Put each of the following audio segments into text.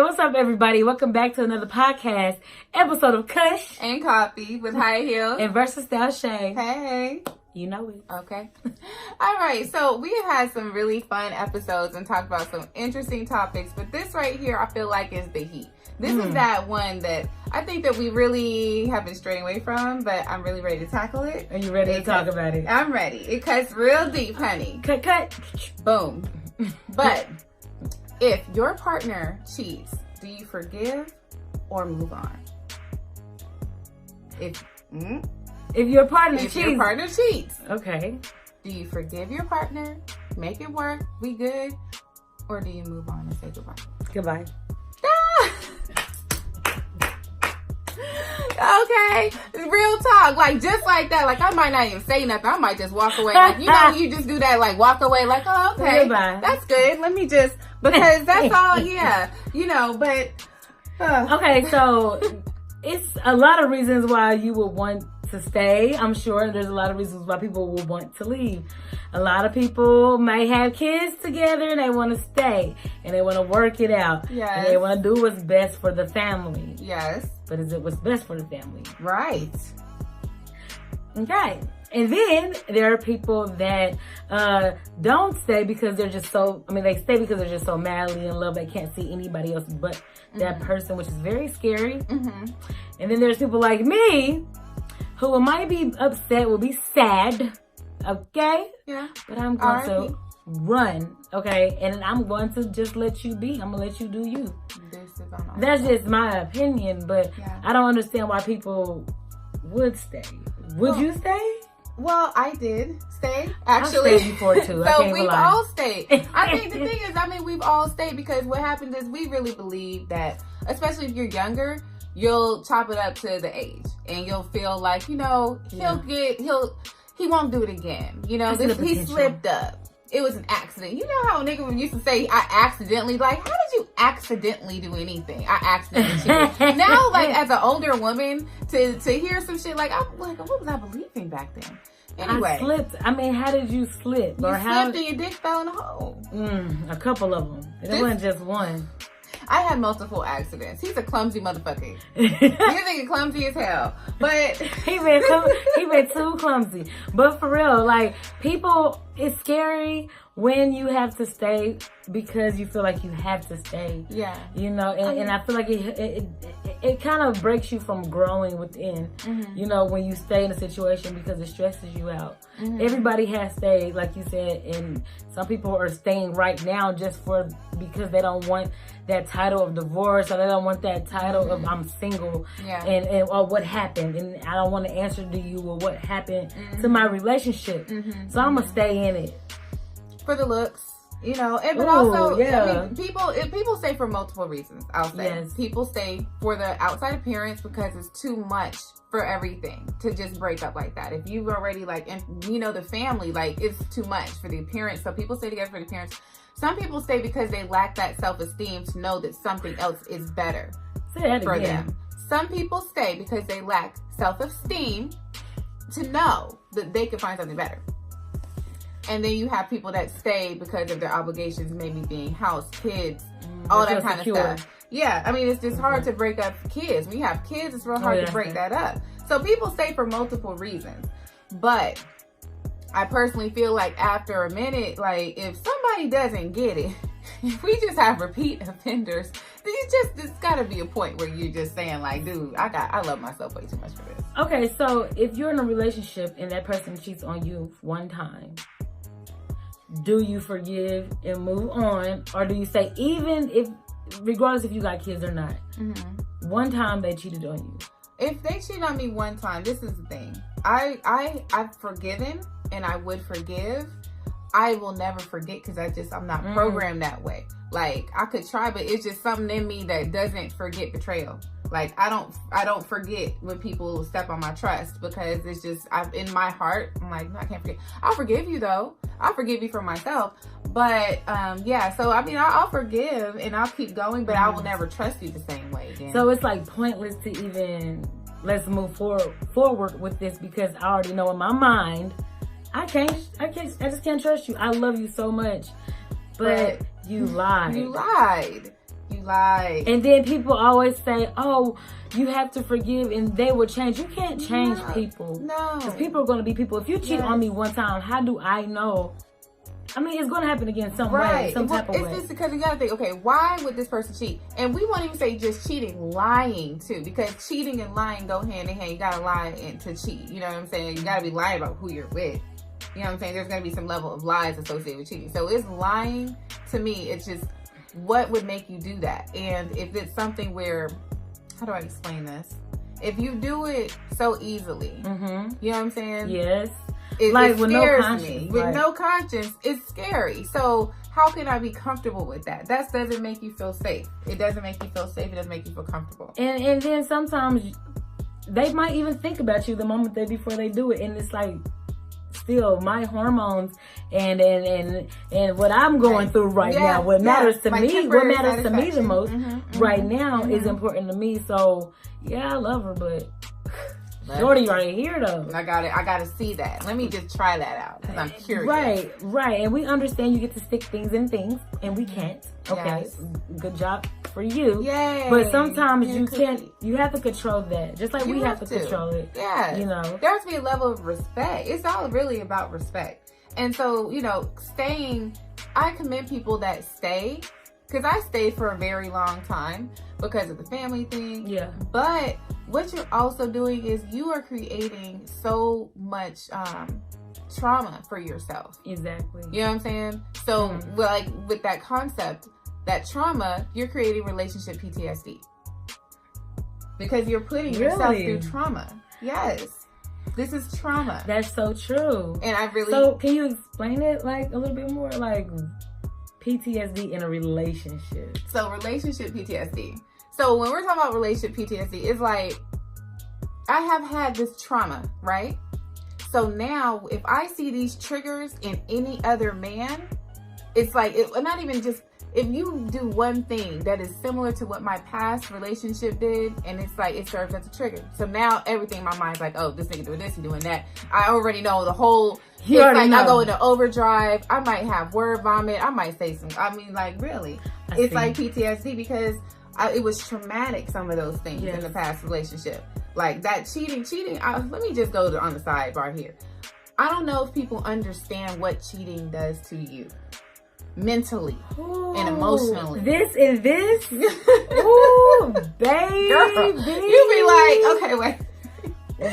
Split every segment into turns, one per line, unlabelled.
what's up, everybody? Welcome back to another podcast episode of Kush
and Coffee with High Heels
and Versatile Shay.
Hey.
You know it.
Okay. All right. So we have had some really fun episodes and talked about some interesting topics, but this right here, I feel like is the heat. This is that one that I think that we really have been straying away from, but I'm really ready to tackle it.
Are you ready to talk about it?
I'm ready. It cuts real deep, honey.
Cut.
Boom. But if your partner cheats, do you forgive or move on? If
your partner
cheats,
okay.
Do you forgive your partner, make it work, we good, or do you move on and say goodbye?
Goodbye.
Okay, real talk, like just like that. Like I might not even say nothing. I might just walk away. Like you just do that. Like walk away. Like oh okay,
goodbye.
That's good. Let me just because that's all. Yeah, but
okay. So it's a lot of reasons why you would want to stay. I'm sure there's a lot of reasons why people will want to leave. A lot of people might have kids together and they want to stay and they want to work it out.
Yes.
And they want to do what's best for the family.
Yes.
But is it what's best for the family?
Right.
Okay. And then there are people that don't stay because they're just they stay because they're just so madly in love they can't see anybody else but that person, which is very scary. Mm-hmm. And then there's people like me who might be upset, will be sad, okay?
Yeah.
But I'm going to run, okay? And I'm going to just let you be. I'm going to let you do you. That's just my opinion, but I don't understand why people would stay. Would you stay?
Well, I did stay, actually.
I stayed before, too.
So we've all stayed. I think the thing is, we've all stayed because what happens is we really believe that, especially if you're younger, you'll chop it up to the age and you'll feel like, he won't do it again. He slipped up. It was an accident. You know how a nigga used to say, I accidentally, like, how did you accidentally do anything? I accidentally cheated. Now, like, as an older woman, to hear some shit like, I'm like, what was I believing back then? Anyway.
I slipped. How did you slip?
You slipped and your dick fell in the hole.
A couple of them. It wasn't just one.
I had multiple accidents. He's a clumsy motherfucker. You're thinking clumsy as hell. But
he been too clumsy. But for real, like, people, it's scary when you have to stay because you feel like you have to stay.
Yeah.
And I feel like it kind of breaks you from growing within, when you stay in a situation because it stresses you out. Mm-hmm. Everybody has stayed, like you said, and some people are staying right now just because they don't want that title of divorce, or they don't want that title of I'm single, and or what happened, and I don't want to answer to you or what happened to my relationship. So I'm gonna stay in it
for the looks, but also, people stay for multiple reasons. I'll say people stay for the outside appearance because it's too much for everything to just break up like that. If you've already the family, like it's too much for the appearance. So people stay together for the appearance. Some people stay because they lack that self-esteem to know that something else is better for them. Some people stay because they lack self-esteem to know that they can find something better. And then you have people that stay because of their obligations, maybe being house, kids, all that kind of stuff. Yeah, it's just hard to break up kids. When you have kids, it's real hard to break that up. So people stay for multiple reasons. But I personally feel like after a minute, like if somebody doesn't get it, if we just have repeat offenders, it's got to be a point where you're just saying like, dude, I love myself way too much for this.
Okay, so if you're in a relationship and that person cheats on you one time, do you forgive and move on, or do you say regardless if you got kids or not, one time they cheated on you?
If they cheat on me one time, this is the thing. I've forgiven and I would forgive. I will never forget because I'm not programmed that way. Like I could try, but it's just something in me that doesn't forget betrayal. Like I don't forget when people step on my trust because it's just in my heart. I'm like, no, I can't forget. I'll forgive you though. I'll forgive you for myself. But so I'll forgive and I'll keep going, but I will never trust you the same way again.
So it's like pointless to even let's move forward with this because I already know in my mind I just can't trust you. I love you so much, but you lied.
You lied. You lied.
And then people always say, oh, you have to forgive and they will change. You can't change people.
No.
Because people are going to be people. If you cheat on me one time, how do I know? I mean, it's going to happen again some way, some type of way.
It's just because you got to think, okay, why would this person cheat? And we won't even say just cheating, lying too. Because cheating and lying go hand in hand. You got to lie to cheat. You know what I'm saying? You got to be lying about who you're with. You know what I'm saying? There's going to be some level of lies associated with cheating. So it's lying to me. It's just, what would make you do that? And if it's something where, how do I explain this? If you do it so easily, you know what I'm saying?
Yes.
It with no conscience. With no conscience, it's scary. So how can I be comfortable with that? That doesn't make you feel safe. It doesn't make you feel safe. It doesn't make you feel comfortable.
And then sometimes they might even think about you the moment before they do it. And it's like, still my hormones and what I'm going through right now, what matters to me the most right now is important to me. So yeah, I love her, but shorty right here though.
I gotta see that. Let me just try that out because I'm curious.
Right. And we understand you get to stick things in things and we can't. Okay. Yes. Good job for you.
Yay.
But sometimes you can't, you have to control that. Just like we have to control it.
Yeah.
You know.
There has to be a level of respect. It's all really about respect. And so, you know, staying, I commend people that stay. Because I stayed for a very long time because of the family thing. Yeah. But what you're also doing is you are creating so much trauma for yourself.
Exactly.
You know what I'm saying? So like with that concept, that trauma, you're creating relationship PTSD. Because you're putting yourself through trauma. Yes. This is trauma.
That's so true.
And I really...
So can you explain it like a little bit more? Like... PTSD in a relationship.
So relationship PTSD. So when we're talking about relationship PTSD, it's like, I have had this trauma, right? So now if I see these triggers in any other man, it's like, not even just, if you do one thing that is similar to what my past relationship did, and it's like, it serves as a trigger. So now everything in my mind's like, oh, this nigga doing this, he doing that. I already know the whole, it's like I go into overdrive. I might have word vomit. I might say some, I mean, like really. It's like PTSD because it was traumatic, some of those things in the past relationship. Like that cheating, let me just go on the sidebar here. I don't know if people understand what cheating does to you. Mentally and emotionally.
This. Ooh, baby.
Girl, you be like, okay,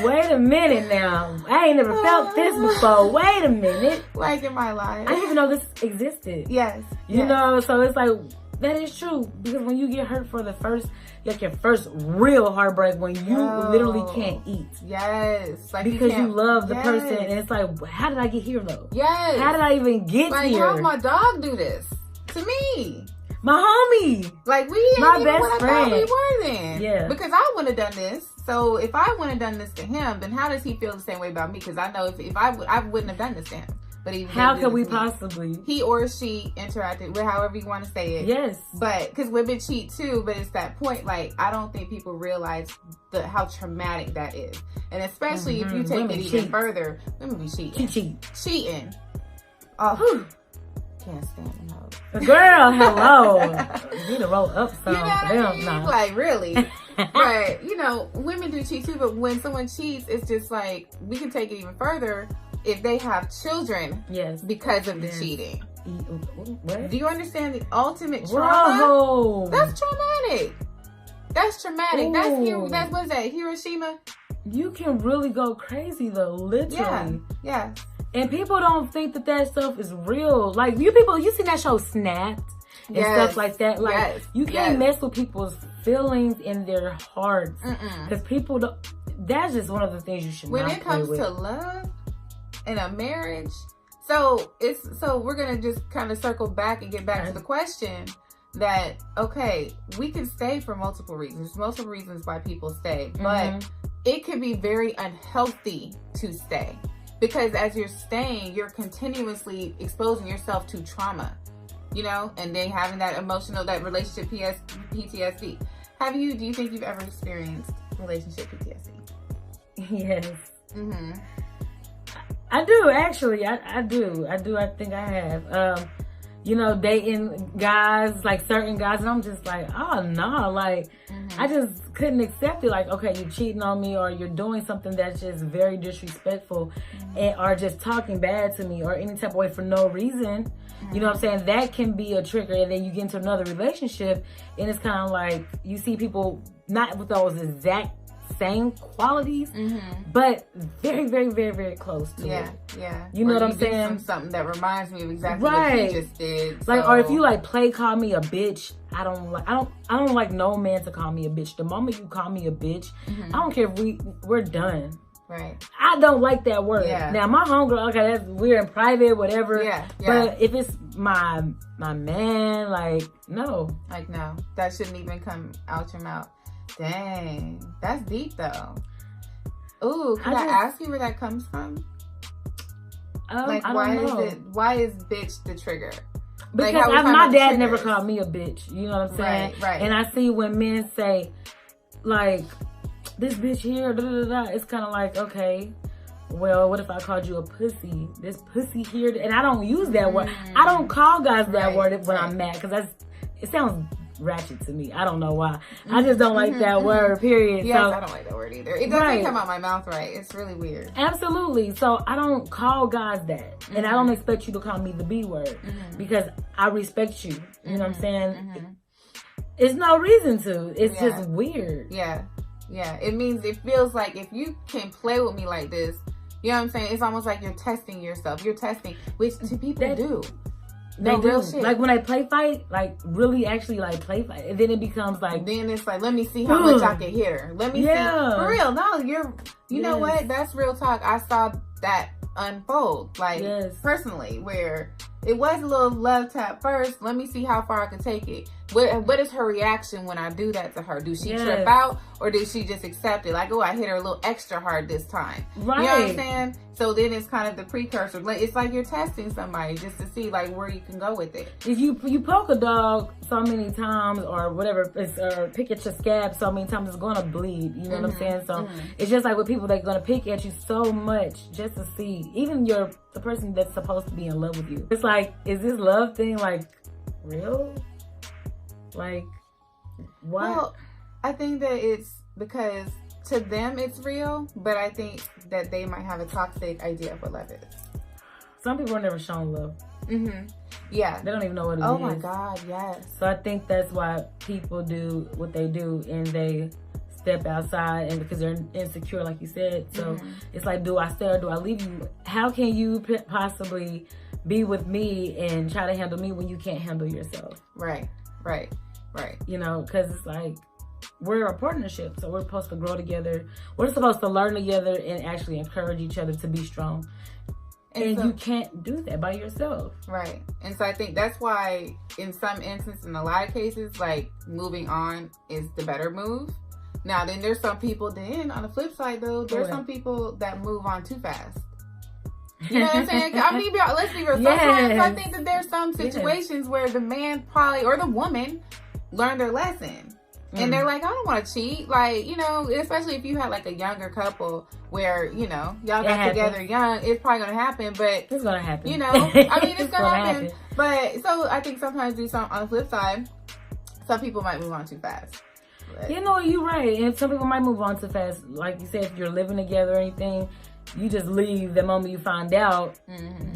wait a minute now. I ain't never felt this before. Wait a minute.
Like in my life.
I didn't even know this existed.
Yes.
You know, so it's like, that is true. Because when you get hurt for the first, like your first real heartbreak, when you literally can't eat.
Yes. Like
because you love the person. And it's like, how did I get here though?
Yes.
How did I even get here?
How my dog do this to me?
My homie.
Like we ain't
my
even
best
what
friend.
I thought we were then.
Yeah.
Because I wouldn't have done this. So if I wouldn't have done this to him, then how does he feel the same way about me? Because I know if I wouldn't have done this to him. But
how could we possibly?
He or she interacted with, however you want to say it.
Yes.
But because women cheat too, but it's that point. Like I don't think people realize how traumatic that is, and especially if you take women it even further, women be cheating. Cheating. Oh, can't stand them.
Girl, hello. You need to roll up some.
You know what I mean? Like really. But you know, women do cheat too. But when someone cheats, it's just like we can take it even further. If they have children, because of the cheating. What? Do you understand the ultimate trauma?
Whoa.
That's traumatic. That's traumatic. Ooh. That's what is that? Hiroshima?
You can really go crazy though, literally.
Yeah.
And people don't think that stuff is real. Like you seen that show Snapped and stuff like that. Like you can't mess with people's feelings in their hearts. Because people don't, that's just one of the things you should not play with.
When it comes to love, in a marriage, so we're gonna just kind of circle back and get back to the question that we can stay for multiple reasons. There's multiple reasons why people stay, but it can be very unhealthy to stay because as you're staying, you're continuously exposing yourself to trauma, you know, and then having that emotional, that relationship PTSD. Do you think you've ever experienced relationship PTSD?
Yes. I do actually. I do. I think I have. you know, dating guys, like certain guys, and I'm just like, oh no, like I just couldn't accept it. Like, okay, you're cheating on me, or you're doing something that's just very disrespectful, or just talking bad to me, or any type of way for no reason. You know what I'm saying? That can be a trigger, and then you get into another relationship, and it's kind of like you see people not with those exact same qualities, but very, very, very, very close to it.
Yeah.
You know what I'm saying?
Something that reminds me of exactly what he just did. So.
Like, or if you like call me a bitch, I don't like no man to call me a bitch. The moment you call me a bitch, I don't care if we're done.
Right.
I don't like that word. Yeah. Now my homegirl, okay, that's we're in private, whatever.
Yeah.
But if it's my man, like no.
Like no. That shouldn't even come out your mouth. Dang. That's deep though. Ooh, can I ask you where that comes from? Like why is bitch the trigger?
Because like my dad never called me a bitch. You know what I'm saying?
Right.
And I see when men say, like, this bitch here, da da da. It's kind of like, okay, well, what if I called you a pussy? This pussy here, and I don't use that word. I don't call guys that word when I'm mad, because it sounds ratchet to me. I don't know why. I just don't like that word, period.
Yes, so, I don't like that word either. It doesn't come out my mouth right. It's really weird.
Absolutely. So I don't call guys that. And I don't expect you to call me the B word, because I respect you. You know what I'm saying? It's no reason to. It's just weird.
Yeah, it feels like if you can play with me like this, you know what I'm saying? It's almost like you're testing yourself. You're testing, which people do.
They do. Real shit. Like when I play fight, like really actually like play fight, and then it becomes like.
Then it's like, let me see how much I can hit her. Let me see. For real, no, you know what? That's real talk. I saw that unfold, like personally, where it was a little love tap first. Let me see how far I can take it. What is her reaction when I do that to her? Do she trip out, or does she just accept it? Like, oh, I hit her a little extra hard this time. Right. You know what I'm saying? So then it's kind of the precursor. It's like you're testing somebody just to see like where you can go with it.
If you poke a dog so many times or whatever, or pick at your scab so many times, it's gonna bleed. You know what I'm saying? So it's just like with people, they're gonna pick at you so much just to see. Even the person that's supposed to be in love with you. It's like, is this love thing like real? Like, what?
Well, I think that it's because to them it's real, but I think that they might have a toxic idea of what love is.
Some people are never shown love.
Yeah.
They don't even know what it is.
Oh my God, yes.
So I think that's why people do what they do, and they step outside, and because they're insecure, like you said. So it's like, do I stay or do I leave you? How can you possibly be with me and try to handle me when you can't handle yourself?
Right.
You know, because it's like, we're a partnership, so we're supposed to grow together. We're supposed to learn together and actually encourage each other to be strong. And so, you can't do that by yourself.
Right. And so I think that's why in some instances, in a lot of cases, like moving on is the better move. Now, then there's some people, then on the flip side though, there's some people that move on too fast. You know what I'm saying? I mean, let's be real. Sometimes I think that there's some situations where the man probably, or the woman, learned their lesson. And they're like, I don't want to cheat. Like, you know, especially if you had like a younger couple where, you know, y'all got together young, it's probably going to happen. But
it's going to happen.
You know, I mean, it's going to happen. But so I think sometimes on the flip side, some people might move on too fast. But,
you know, you're right. And some people might move on too fast. Like you said, if you're living together or anything, you just leave the moment you find out.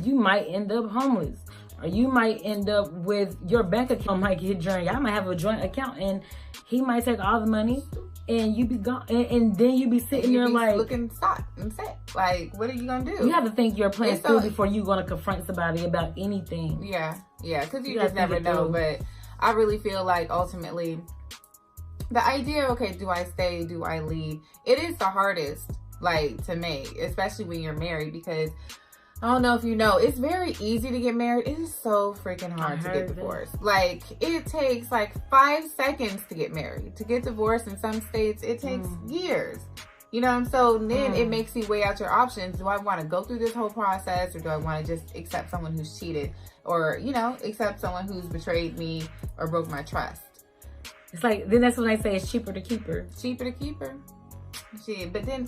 You might end up homeless. Or you might end up with your bank account might get drained. I might have a joint account, and he might take all the money, and you be gone, and then you be sitting there like
looking stock and set. Like, what are you gonna do?
You have to think your plan through before you're gonna confront somebody about anything.
Yeah, because you just never know. But I really feel like ultimately, the idea, okay, do I stay? Do I leave? It is the hardest, like, to make, especially when you're married, because I don't know if you know, it's very easy to get married. It is so freaking hard to get divorced. Like, it takes like 5 seconds to get married. To get divorced in some states, it takes years. You know what I'm saying? So then it makes you weigh out your options. Do I want to go through this whole process, or do I want to just accept someone who's cheated, or, you know, accept someone who's betrayed me or broke my trust?
It's like, then that's when I say it's cheaper to keep her.
Cheaper to keep her. Shit, but then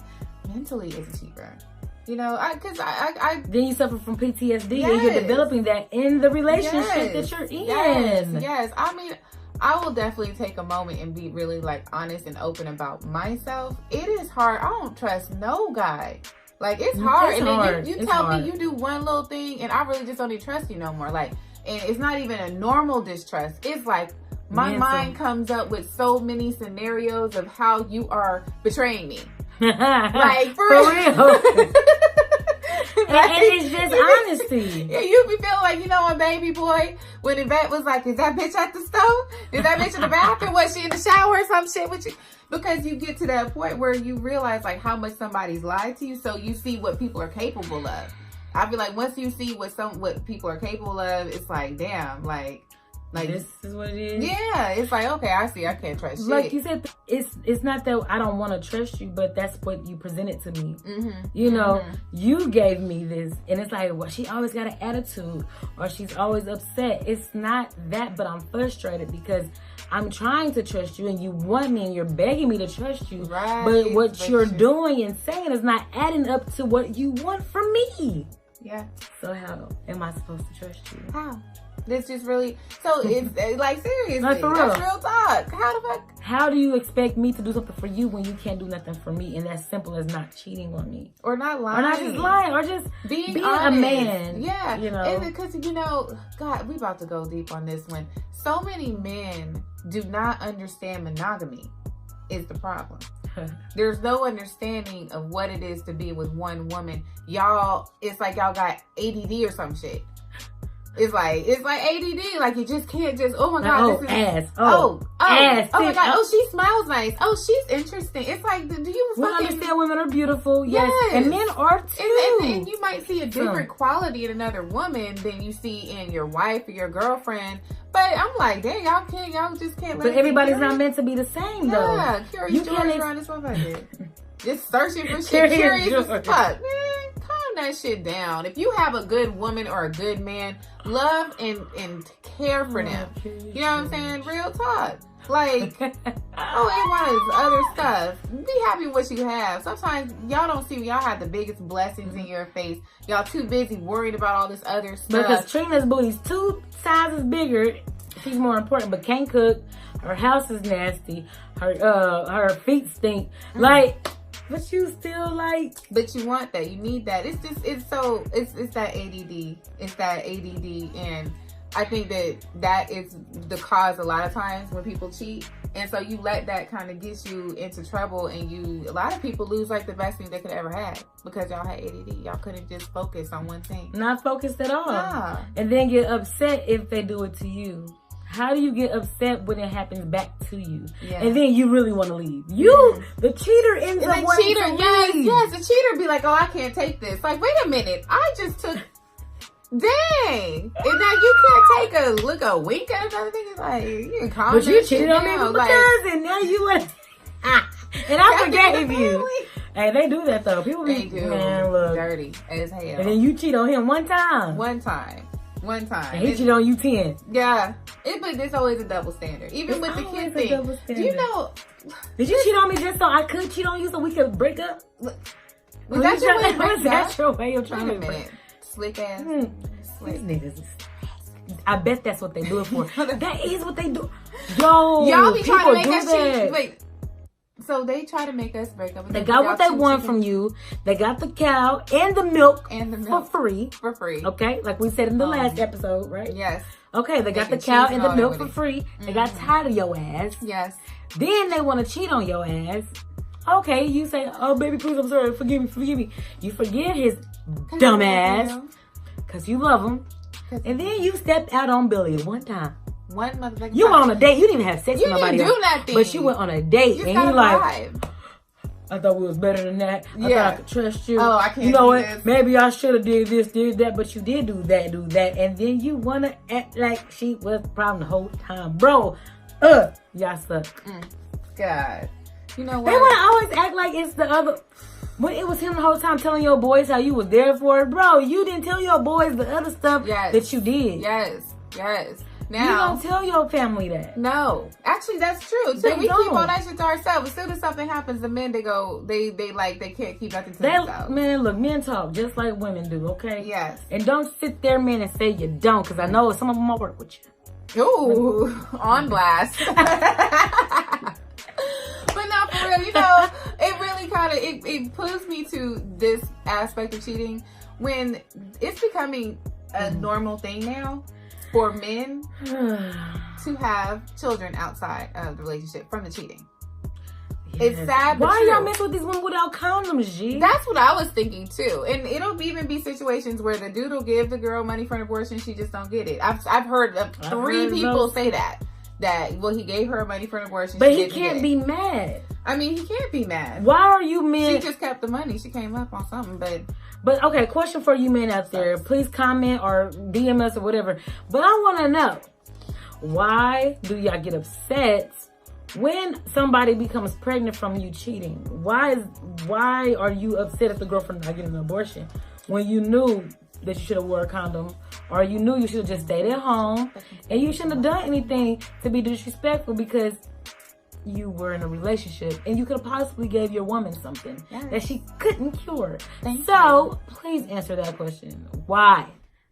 mentally it's cheaper. You know, I
then you suffer from PTSD, and you're developing that in the relationship that you're in.
Yes. I mean, I will definitely take a moment and be really like honest and open about myself. It is hard. I don't trust no guy. Like, it's hard. And then you tell me you do one little thing and I really just don't even trust you no more. like, and it's not even a normal distrust. It's like my mind comes up with so many scenarios of how you are betraying me. Like, for real.
And it's just honesty.
Yeah, you be feeling like, you know what, baby boy, when Yvette was like, is that bitch at the stove? Is that bitch in the bathroom? Was she in the shower or some shit with you? Because you get to that point where you realize like how much somebody's lied to you, so you see what people are capable of. I feel like once you see what people are capable of, it's like, damn, like
this is what it is.
Yeah, it's like, okay, I see. I can't trust shit.
Like you said, it's not that I don't want to trust you, but that's what you presented to me. You know, you gave me this, and it's like, well, she always got an attitude, or she's always upset. It's not that, but I'm frustrated because I'm trying to trust you, and you want me, and you're begging me to trust you.
Right.
But what you're doing and saying is not adding up to what you want from me.
Yeah.
So how am I supposed to trust you?
How? This just really, so it's like, seriously,
like, for real.
That's real talk. How the fuck?
How do you expect me to do something for you when you can't do nothing for me? And that's simple as not cheating on me.
Or not lying.
Or not just lying. Or just being a man.
Yeah.
You know.
And because, you know, God, we about to go deep on this one. So many men do not understand monogamy is the problem. There's no understanding of what it is to be with one woman. Y'all, it's like y'all got ADD or some shit. It's like ADD. Like, you just can't just, oh my God, this is
ass.
Ass. Oh my God. Oh, she smells nice. Oh, she's interesting. It's like, do you
we understand women are beautiful? Yes. And men are too.
And you might see a different quality in another woman than you see in your wife or your girlfriend. But I'm like, dang, y'all just can't let
But everybody's not meant to be the same, though.
Yeah, Curious George around this motherfucker. Just searching for shit. Curious as fuck. Man, calm that shit down. If you have a good woman or a good man, love and care for them. You know what I'm saying? Real talk. Like, all they want is other stuff. Be happy with what you have. Sometimes y'all don't see y'all have the biggest blessings in your face. Y'all too busy worried about all this other stuff.
Because Trina's booty's 2 sizes bigger. She's more important, but can't cook. Her house is nasty. Her feet stink. Like, but you still like.
But you want that. You need that. It's that ADD. It's that ADD, and I think that is the cause a lot of times when people cheat. And so you let that kind of get you into trouble, and a lot of people lose like the best thing they could ever have because y'all had ADD. Y'all couldn't just focus on one thing.
Not focused at all.
Nah.
And then get upset if they do it to you. How do you get upset when it happens back to you? Yeah. And then you really want to leave. The cheater ends up wanting to leave.
Yes, the cheater be like, oh, I can't take this. Like, wait a minute. I just took... Dang. And now you can't take a wink at another thing. It's like, you can calm
But you cheated on me with my cousin. Now you want... And I forgave you. Hey, they do that, though. People be... Man, look.
Dirty as hell.
And then you cheat on him one time.
And
he cheated on you 10.
Yeah. But there's always a double standard. Even with the kid thing. Do you know...
Did you cheat on me just so I could cheat on you so we could break up?
Was that your way of breaking up?
Was that your way of trying to
break up? Slick ass.
These niggas is... I bet that's what they do it for. That is what they do. Yo,
y'all be trying to make us cheat. Wait. So they try to make us break up.
They got what they want from you. They got the cow and the milk for free.
For free.
Okay, like we said in the last episode, right?
Yes.
Okay, they got the cow and the milk for free. They got tired of your ass.
Yes.
Then they want to cheat on your ass. Okay, you say, oh, baby, please, I'm sorry. Forgive me. You forgive his dumb ass because you love him. And then you stepped out on Billy one time.
One motherfucking
You went on a date. You didn't even have sex with nobody else.
You didn't do nothing.
But you went on a date.
You
and you like,
vibe.
I thought we was better than that. I thought I could trust you.
Oh, I can't.
You know what? This. Maybe I should have did this, did that, but you did do that. And then you want to act like she was the problem the whole time. Bro, y'all suck.
God. You know what?
They want to always act like it's the other... When it was him the whole time telling your boys how you was there for it. Bro, you didn't tell your boys the other stuff that you did.
Yes. Now,
you don't tell your family that.
No. Actually, that's true, too. We keep all that shit to ourselves. As soon as something happens, the men, they can't keep nothing to themselves.
Man, look, men talk just like women do, okay?
Yes.
And don't sit there, man, and say you don't, because I know some of them will work with you.
Ooh, on blast. But no, for real, you know, it really kind of, it pulls me to this aspect of cheating when it's becoming a normal thing now for men to have children outside of the relationship from the cheating. Yes. It's sad, but
why y'all mess with these women without condoms, G?
That's what I was thinking too. And it'll even be situations where the dude will give the girl money for an abortion, she just don't get it. I've heard of three people say that well, he gave her money for an abortion,
but he can't be mad.
I mean, he can't be mad.
Why are you men?
She just kept the money. She came up on something,
But okay, question for you men out there. Please comment or DM us or whatever. But I want to know, why do y'all get upset when somebody becomes pregnant from you cheating? Why are you upset if the girlfriend not getting an abortion when you knew that you should have wore a condom, or you knew you should have just stayed at home, and you shouldn't have done anything to be disrespectful because you were in a relationship and you could have possibly gave your woman something that she couldn't cure. So please answer that question. Why?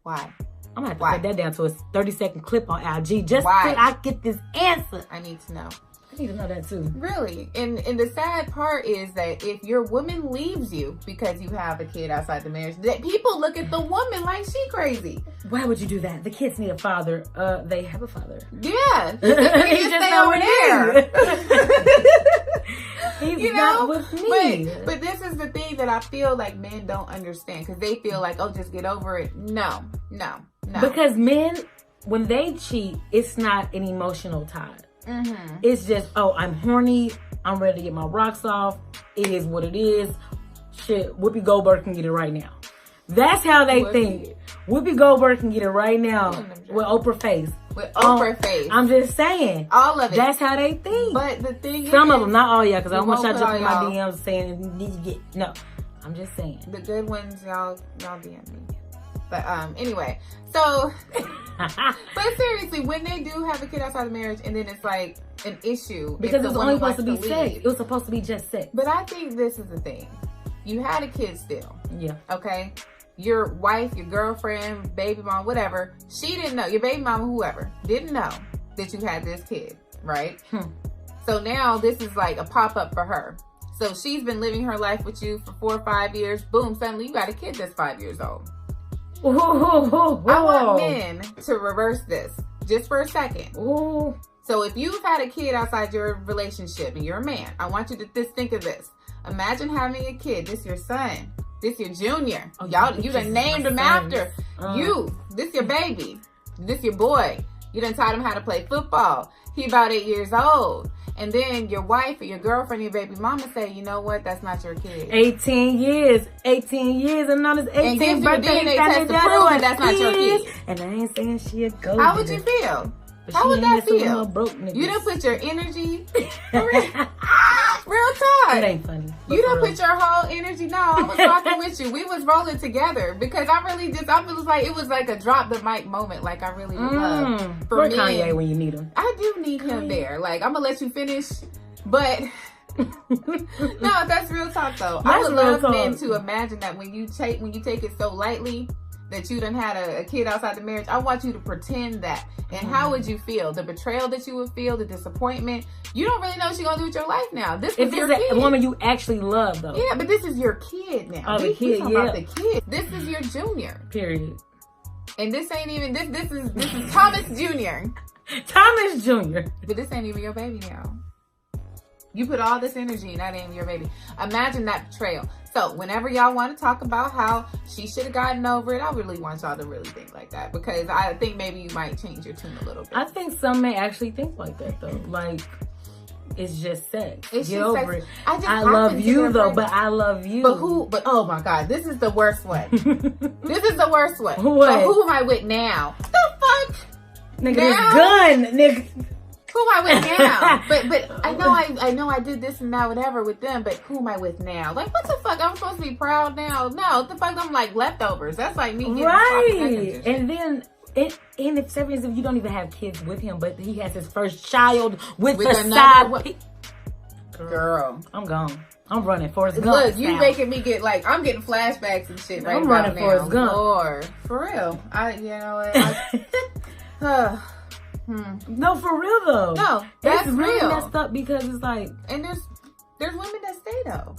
I'm
gonna have to put that down to a 30-second clip on IG just so I get this answer.
I need to know.
I need to know that too.
Really. And the sad part is that if your woman leaves you because you have a kid outside the marriage, that people look at the woman like she crazy.
Why would you do that? The kids need a father. They have a father.
Yeah. He just stay over there.
He's not with me.
But this is the thing that I feel like men don't understand, because they feel like, oh, just get over it. No.
Because men, when they cheat, it's not an emotional tie.
Mm-hmm.
It's just, oh, I'm horny, I'm ready to get my rocks off, it is what it is. Shit, Whoopi Goldberg can get it right now. That's how they think. Whoopi Goldberg can get it right now with Oprah face.
With Oprah face.
I'm just saying.
All of it.
That's how they think.
But the thing is,
some of them, not all y'all, because I don't want y'all jumping my DMs saying you get. No, I'm just saying.
The good ones, y'all DM me. But anyway, so but seriously, when they do have a kid outside of marriage and then it's like an issue
because it's only supposed to be sex. It was supposed to be just sex.
But I think this is the thing. You had a kid still.
Yeah.
Okay. Your wife, your girlfriend, baby mom, whatever, she didn't know. Your baby mama, whoever, didn't know that you had this kid, right? So now this is like a pop-up for her. So she's been living her life with you for 4 or 5 years. Boom, suddenly you got a kid that's 5 years old.
Whoa.
I want men to reverse this just for a second.
Ooh.
So if you've had a kid outside your relationship and you're a man, I want you to just think of this. Imagine having a kid. This your son. This your junior.
Oh,
y'all, you done named him after you. This your baby. This your boy. You done taught him how to play football. He about 8 years old. And then your wife or your girlfriend, your baby mama say, you know what? That's not your kid.
18 years. 18 years. And on his 18th birthday,
DNA test to prove that's not your kid.
And I ain't saying she a go.
How would you feel?
But
how would that feel?
You
done put your energy. Real talk.
It ain't funny.
You done put your whole energy. No, I was rocking with you. We was rolling together because I was like, it was like a drop the mic moment. Like I really would love for me.
Kanye when you need him.
I do need him there. Like I'm gonna let you finish, but no, that's real talk though. I would love men to imagine that when you take it so lightly that you done had a kid outside the marriage, I want you to pretend that. And how would you feel? The betrayal that you would feel, the disappointment. You don't really know what you're going to do with your life now. This is your kid.
A woman you actually love, though.
Yeah, but this is your kid now.
Oh, the kid,
about the kid. This is your junior.
Period.
And this ain't even, this is Thomas Jr.
Thomas Jr.
But this ain't even your baby now. You put all this energy and that ain't your baby. Imagine that betrayal. So whenever y'all want to talk about how she should have gotten over it, I really want y'all to really think like that, because I think maybe you might change your tune a little bit.
I think some may actually think like that though. Like, it's just sex.
It's
Get
just
over
sex.
it.
I
love you though, but I love you.
But oh my God, this is the worst one. This is the worst one.
What?
So who am I with now? The fuck?
Nigga, this gun, nigga.
Who am I with now? But I know I did this and that, whatever with them, but who am I with now? Like, what the fuck? I'm supposed to be proud now? No, what the fuck? I'm like leftovers. That's like me getting
right. And then And if 7 years, if you don't even have kids with him, but he has his first child with a side
girl,
I'm gone. I'm running Forrest Gump.
Look, you making me get like, I'm getting flashbacks and shit right now.
I'm running Forrest Gump.
Lord, for real. You know what?
No, for real though.
No, that's
it's really
real.
messed up because it's like,
and there's women that stay though.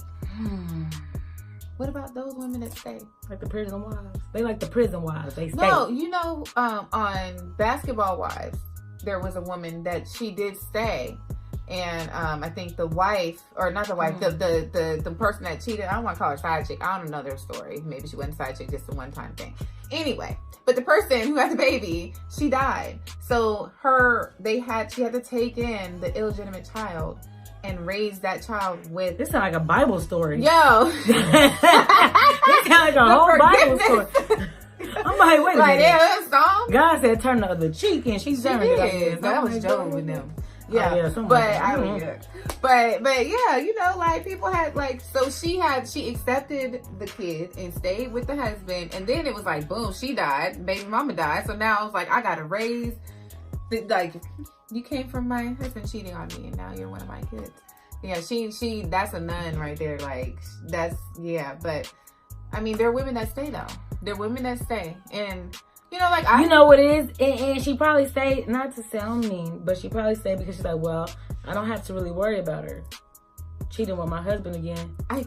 What about those women that stay?
Like the prison wives. They like the prison wives. They stay.
No, you know, on Basketball Wives, there was a woman that she did stay. And I think the wife, or not the wife, the person that cheated, I don't want to call her side chick. I don't know their story. Maybe she wasn't side chick, just a one-time thing. Anyway, but the person who had the baby, she died. So she had to take in the illegitimate child and raise that child with.
This sounds like a Bible story.
Yo.
This sounds like a whole Bible story. I'm like, wait a minute.
Yeah, that song.
God said turn the other cheek, and she turned it.
That was Job with them.
Yeah,
but yeah, you know, like people had like, so she accepted the kid and stayed with the husband, and then it was like, boom, she died, baby mama died. So now I was like, I gotta raise, like, you came from my husband cheating on me, and now you're one of my kids. Yeah, she that's a nun right there. Like that's, yeah, but I mean, there are women that stay though. There are women that stay, and. You know, like
you know what it is, and she probably say, not to sound mean, but she probably say because she's like, well, I don't have to really worry about her cheating with my husband again.
I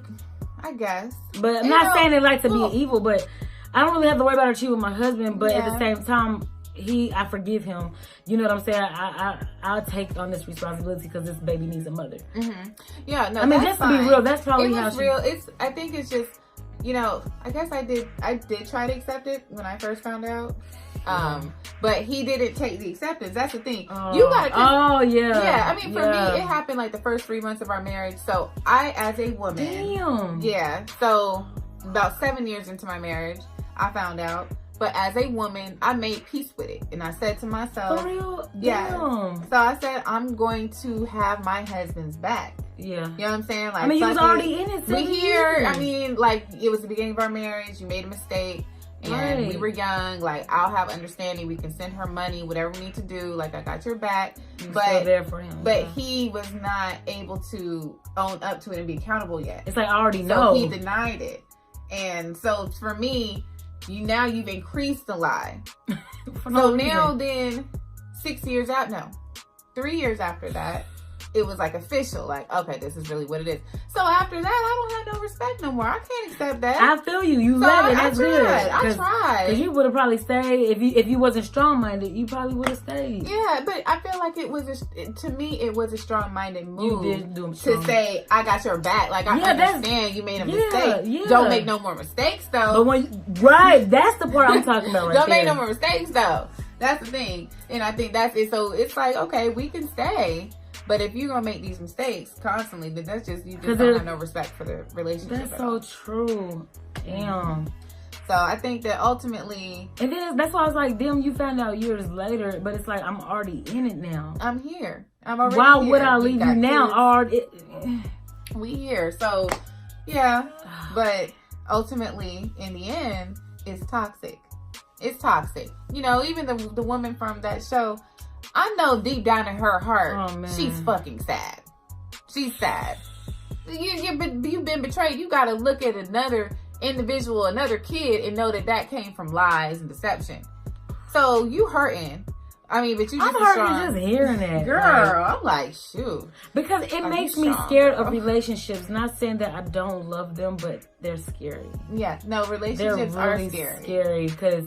guess,
but I'm not saying it like to be evil, but I don't really have to worry about her cheating with my husband. But at the same time, I forgive him. You know what I'm saying? I'll take on this responsibility because this baby needs a mother.
Yeah, no,
I mean, just to be real, that's probably how she.
Real. I think it's just. You know, I guess I did try to accept it when I first found out. But he didn't take the acceptance. That's the thing. You gotta. Yeah. I mean, for me, it happened like the first 3 months of our marriage. So I, as a woman.
Damn.
Yeah. So about 7 years into my marriage, I found out. But as a woman, I made peace with it. And I said to myself.
For real?
Yeah.
Damn.
So I said, I'm going to have my husband's back.
Yeah.
You know what I'm saying? Like,
I mean, you was already in it.
We here. I mean, like, it was the beginning of our marriage. You made a mistake. And we were young. Like, I'll have understanding. We can send her money, whatever we need to do. Like, I got your back.
But still there for him.
But he was not able to own up to it and be accountable yet.
It's like, I already know.
So he denied it. And so for me, you've increased the lie. So now then, 6 years out, no, 3 years after that, it was like official. Like, okay, this is really what it is. So after that, I don't have no respect no more. I can't accept that.
I feel you. You love it. That's good.
I tried.
Because you would have probably stayed if you wasn't strong minded. You probably would have stayed.
Yeah, but I feel like it was to me it was a strong minded move.
You did do
to say I got your back. Like I understand you made a mistake.
Yeah.
Don't make no more mistakes though.
But that's the part I'm talking about. Don't
make no more mistakes though. That's the thing, and I think that's it. So it's like, okay, we can stay. But if you're gonna make these mistakes constantly, then that's just you just don't have no respect for the relationship.
That's so true. Damn.
So I think that ultimately,
and then that's why I was like, damn, you found out years later, but it's like I'm already in it now.
I'm here. I'm already.
Why would I leave you now?
We here. So yeah, but ultimately, in the end, it's toxic. It's toxic. You know, even the woman from that show. I know deep down in her heart, she's fucking sad. She's sad. You've been betrayed. You gotta look at another individual, another kid, and know that came from lies and deception. So you hurting. I mean, but you just
I'm hurting just hearing that.
Girl, I'm like, shoot.
Because it makes me scared of relationships. Not saying that I don't love them, but they're scary.
Yeah, no, relationships are scary.
Because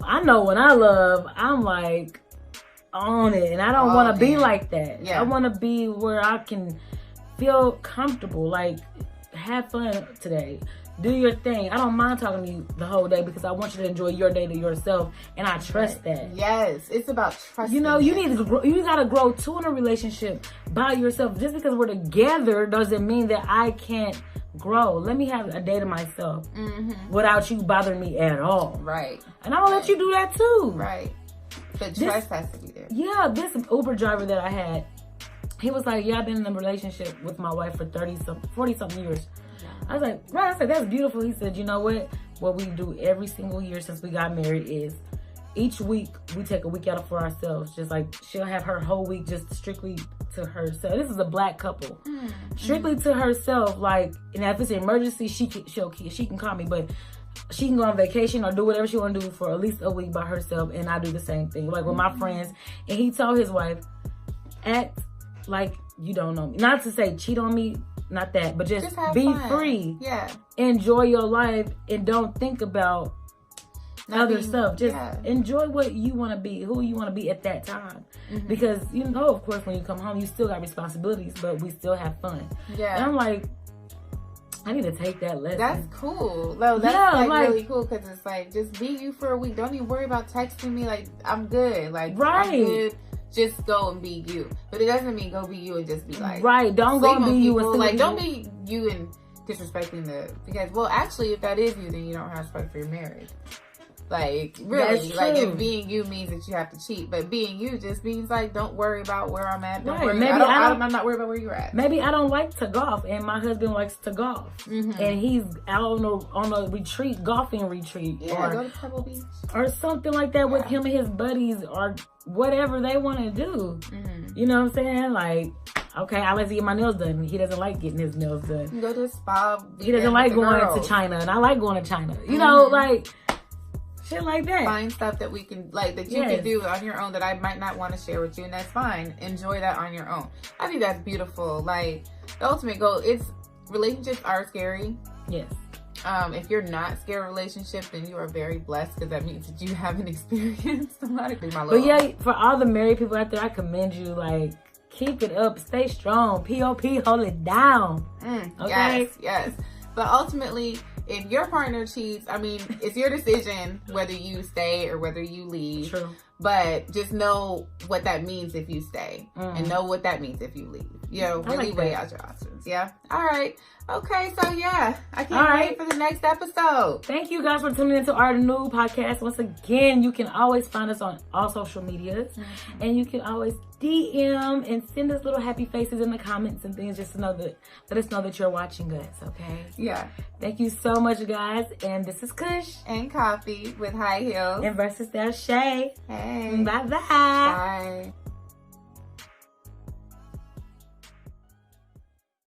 I know when I love, I'm like, on it, and I don't want to be like that. I want to be where I can feel comfortable, like have fun today, do your thing. I don't mind talking to you the whole day because I want you to enjoy your day to yourself, and I trust that.
Yes, it's about trust.
You know, you need to grow, you gotta grow too in a relationship by yourself. Just because we're together doesn't mean that I can't grow. Let me have a day to myself without you bothering me at all.
Right.
And I'm gonna let you do that too.
Right. The trust has to be there.
Yeah, this Uber driver that I had, he was like, yeah, I've been in a relationship with my wife for 40-something years. Yeah. I was like, right. I said, that's beautiful. He said, you know what? What we do every single year since we got married is each week we take a week out for ourselves. Just like she'll have her whole week just strictly to herself. This is a black couple, strictly to herself. Like, and if it's an emergency, she can call me, but she can go on vacation or do whatever she want to do for at least a week by herself. And I do the same thing, like with my friends. And he told his wife, act like you don't know me. Not to say cheat on me, not that, but just be fun. Free.
Yeah.
Enjoy your life and don't think about other stuff. Just enjoy what you want to be, who you want to be at that time. Because, you know, of course, when you come home, you still got responsibilities, but we still have fun. Yeah. And I'm like, I need to take that lesson.
That's cool. No, that's like really cool, because it's like, just be you for a week. Don't even worry about texting me. Like, I'm good. Like, I'm good. Just go and be you. But it doesn't mean go be you and just be like,
don't go and be you and
like, don't be you and disrespecting because, well, actually, if that is you, then you don't have respect for your marriage. Like, really, like, if being you means that you have to cheat, but being you just means, like, don't worry about where I'm at. Don't worry. I'm not worried about where you're at.
Maybe I don't like to golf, and my husband likes to golf. And he's out on a retreat, golfing retreat.
Yeah, go to Pebble Beach.
Or something like that with him and his buddies, or whatever they want to do. You know what I'm saying? Like, okay, I like to get my nails done. He doesn't like getting his nails done.
You go to a spa.
He doesn't like going to China, and I like going to China. You know, like, shit like that.
Find stuff that we can, like, that you can do on your own that I might not want to share with you, and that's fine. Enjoy that on your own. I think that's beautiful. Like, the ultimate goal is, relationships are scary.
Yes.
If you're not scared of relationships, then you are very blessed, because that means that you haven't experienced a lot of things.
But yeah, for all the married people out there, I commend you. Like, keep it up, stay strong. P.O.P. hold it down. Okay?
Yes. But ultimately, if your partner cheats, I mean, it's your decision whether you stay or whether you leave.
True.
But just know what that means if you stay, and know what that means if you leave. You know, really weigh out your options. Yeah. All right. Okay. So yeah, I can't wait for the next episode.
Thank you guys for tuning into our new podcast. Once again, you can always find us on all social medias, and you can always DM and send us little happy faces in the comments and things, just to know that, let us know that you're watching us. Okay.
Yeah.
Thank you so much, guys. And this is Kush
and Coffee with High Heels
and versus Shay.
Hey.
Bye-bye.
Bye.